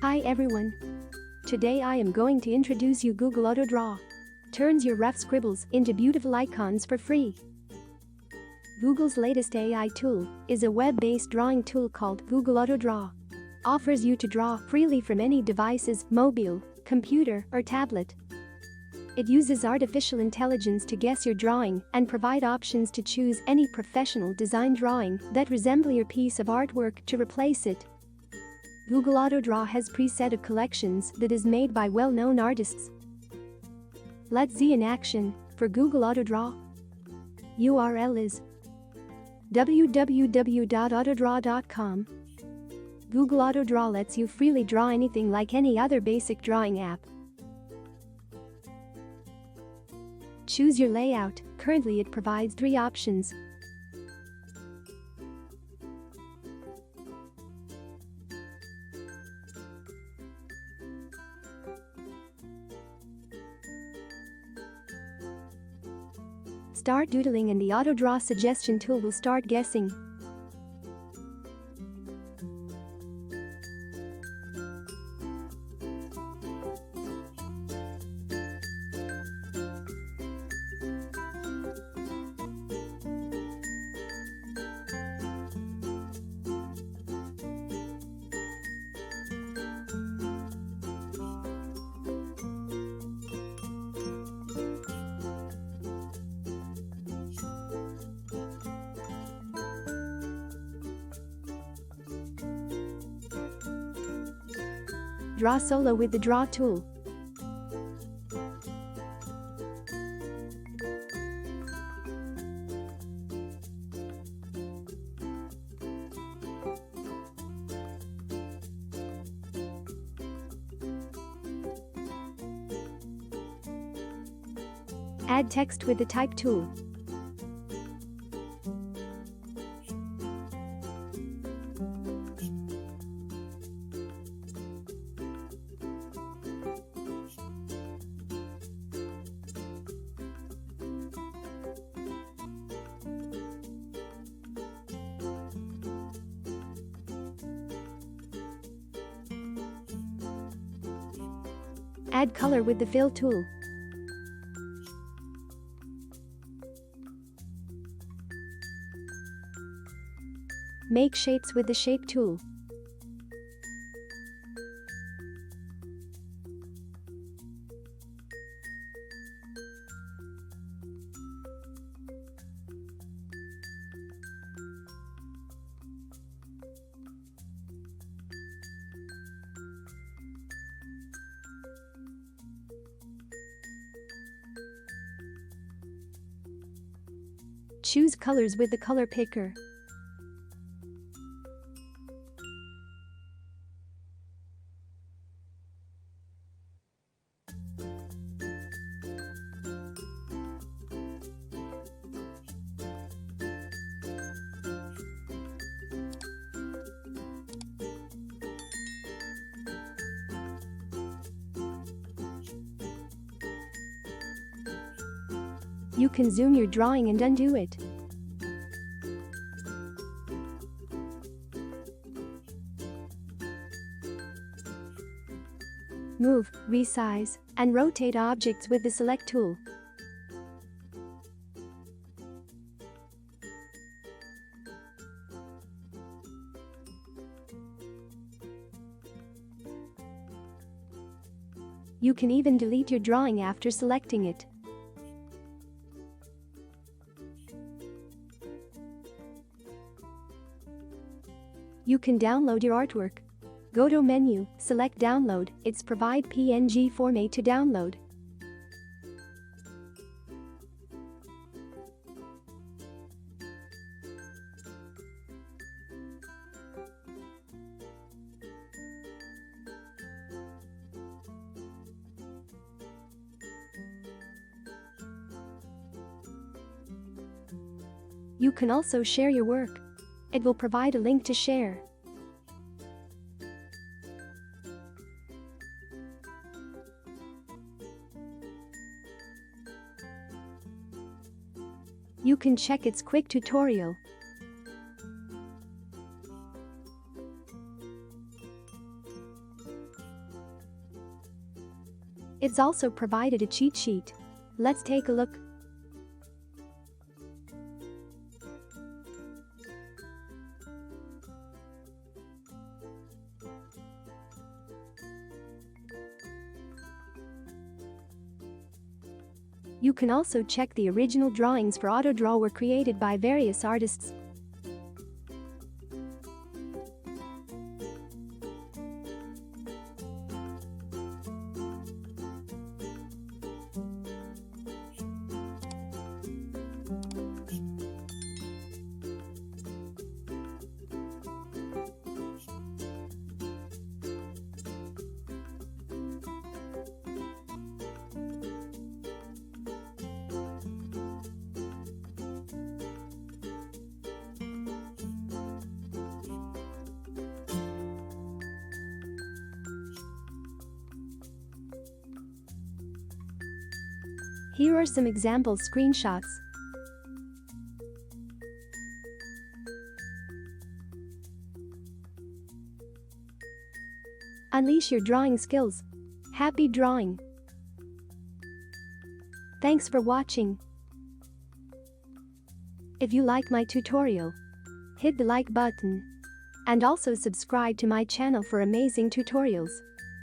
Hi everyone. Today I am going to introduce you Google AutoDraw. Turns your rough scribbles into beautiful icons for free. Google's latest AI tool is a web-based drawing tool called Google AutoDraw. Offers you to draw freely from any devices, mobile, computer, or tablet. It uses artificial intelligence to guess your drawing and provide options to choose any professional design drawing that resemble your piece of artwork to replace it. Google AutoDraw has preset of collections that is made by well-known artists. Let's see in action for Google AutoDraw. URL is www.autodraw.com. Google AutoDraw lets you freely draw anything like any other basic drawing app. Choose your layout. Currently it provides 3 options. Start doodling and the AutoDraw suggestion tool will start guessing. Draw solo with the Draw tool. Add text with the Type tool. Add color with the Fill tool. Make shapes with the Shape tool. Choose colors with the color picker. You can zoom your drawing and undo it. Move, resize, and rotate objects with the Select tool. You can even delete your drawing after selecting it. You can download your artwork. Go to menu, select download, it's provide PNG format to download. You can also share your work. It will provide a link to share. You can check its quick tutorial. It's also provided a cheat sheet. Let's take a look. You can also check the original drawings for AutoDraw were created by various artists. Here are some example screenshots. Unleash your drawing skills. Happy drawing! Thanks for watching. If you like my tutorial, hit the like button and also subscribe to my channel for amazing tutorials.